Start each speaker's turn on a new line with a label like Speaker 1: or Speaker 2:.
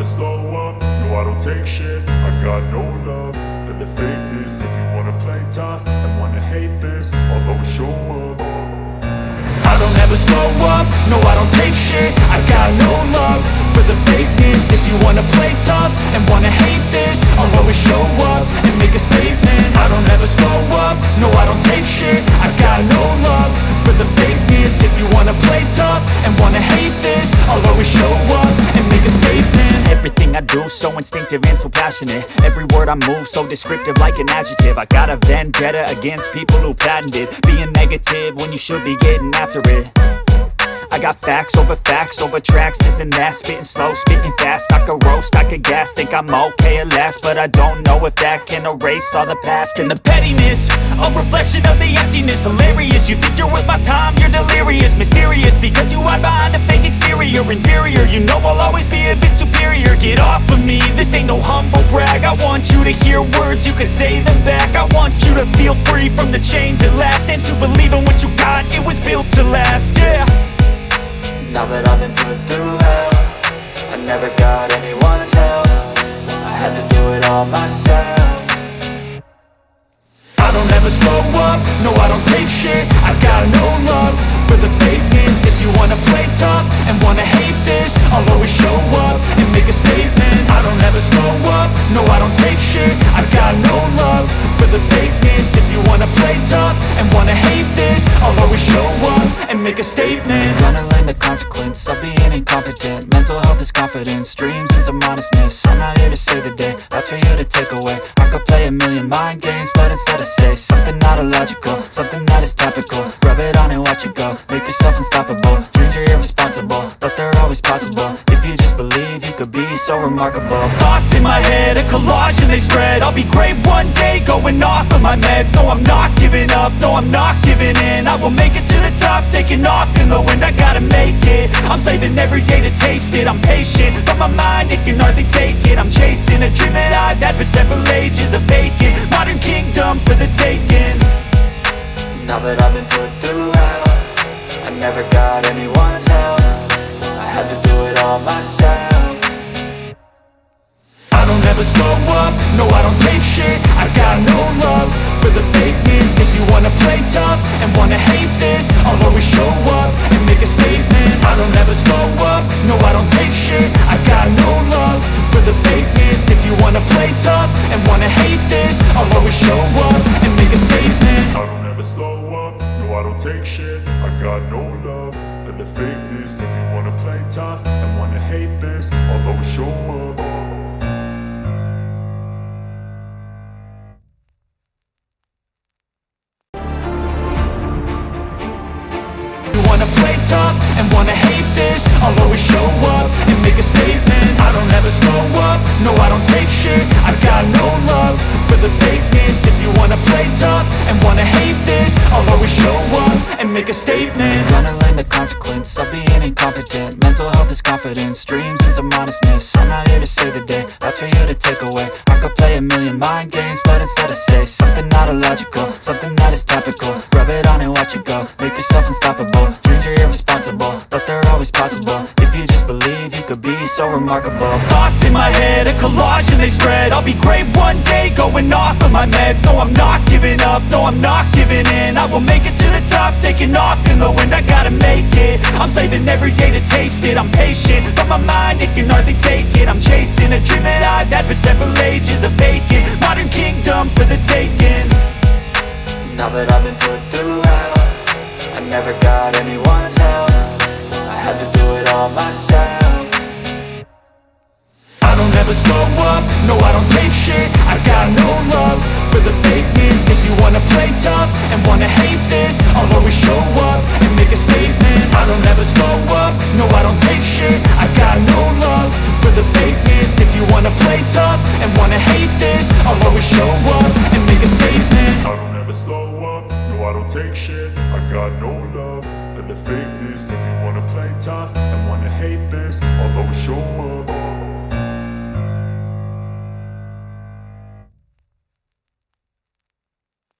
Speaker 1: slow up, no I don't take shit. I got no love for the fakeness. If you wanna play tough and wanna hate this, I'll always show up. I don't ever slow up, no I don't take shit. I got no love for the fakeness. If you wanna play tough and wanna hate this, I'll always show up and make a statement. I don't ever slow up, no I don't take shit. I got no love for the fakeness. If you wanna play tough and wanna hate this, I'll always show up and make a statement.
Speaker 2: Everything I do so instinctive and so passionate. Every word I move so descriptive like an adjective. I got a vendetta against people who patented being negative when you should be getting after it. I got facts over tracks, this and that. Spitting slow, spitting fast, I could roast, I could gas. Think I'm okay at last, but I don't know if that can erase all the past. And the pettiness, a reflection of the emptiness. Hilarious, you think you're worth my time, you're delirious. Mysterious, because you hide behind a fake exterior. Inferior, you know I'll always be a bit superior. Get off of me, this ain't no humble brag. I want you to hear words, you can say them back. I want you to feel free from the chains at last, and to believe in what you got, it was built to last, yeah.
Speaker 3: Now that I've been put through hell, I never got anyone's help. I had to do it all myself.
Speaker 1: I don't ever slow up, no I don't take shit. I got no love for the fakeness. If you wanna play tough and wanna hate this, I'll always show up and make a statement. I don't ever slow up, no I don't take shit. I got no love for the fakeness. If you wanna play tough and wanna hate this, I'll always show up and make a statement.
Speaker 3: Gonna learn the consequence of being incompetent. Mental health is confidence, dreams and some honestness. I'm not here to save the day, that's for you to take away. I could play a million mind games, but instead I say something not illogical, something that is topical. Rub it on and watch it go, make yourself unstoppable. Dreams are irresponsible, but they're always possible. If you just believe, you could be so remarkable.
Speaker 2: Thoughts in my head, a collage and they spread. I'll be great one day, going off of my meds. No, I'm not giving up, no, I'm not giving in. I will make it to the top, taking off in the wind. I gotta make it, I'm saving every day to taste it. I'm patient, but my mind, it can hardly take it. I'm chasing a dream that I've had for several ages. A vacant, modern kingdom for the taking.
Speaker 3: Now that I've been put through hell, I never got anyone's help. I had to do it all myself.
Speaker 1: I don't ever slow up, no I don't take shit. I got no love for the fakeness. If you wanna play tough and wanna hate this, I'll always show up and make a statement. I don't ever slow up, no I don't take shit. I got no love for the fakeness. If you wanna play tough and wanna hate this, I'll always show up and make a statement. I don't ever slow up, no I don't take shit. I got no love for the fakeness. If you wanna play tough and wanna hate this, I'll always show up. Play tough and wanna hate this, I'll always show up and make a statement. I don't ever slow up, no I don't take shit. I got no love for the fakeness. If you wanna play tough and wanna hate this, I'll always show up and make a statement.
Speaker 3: Gonna learn the consequence of being incompetent. Mental health is confidence, dreams and some honestness. I'm not here to save the day, that's for you to take away. I could play a million mind games, but instead I say something not illogical, something that is topical. Rub it on and watch it go, make yourself unstoppable. Dreams are irresponsible, but they're always possible. If you just believe, you could be so remarkable.
Speaker 2: Thoughts in my head, a collage and they spread. I'll be great one day, going off of my meds. No, I'm not giving up, no, I'm not giving in. I will make it to the top, taking off in the wind. I gotta make it, I'm saving every day to taste it. I'm patient, but my mind, it can hardly take it. I'm chasing a dream that I've had for several ages. A vacant, modern kingdom for the taking.
Speaker 3: Now that I've been put through hell, I never got anyone's help. I had to do it all myself.
Speaker 1: I don't ever slow up, no I don't take shit. I got no love for the fakeness. If you wanna play tough and wanna hate this, I'll always show up and make a statement. I don't ever slow up, no I don't take shit. I got no love for the fakeness. If you wanna play tough and wanna hate this, I'll always show up and make a statement. I don't ever slow up, no I don't take shit. I got no love for the fakeness. If you wanna play tough and wanna hate this, I'll always show up.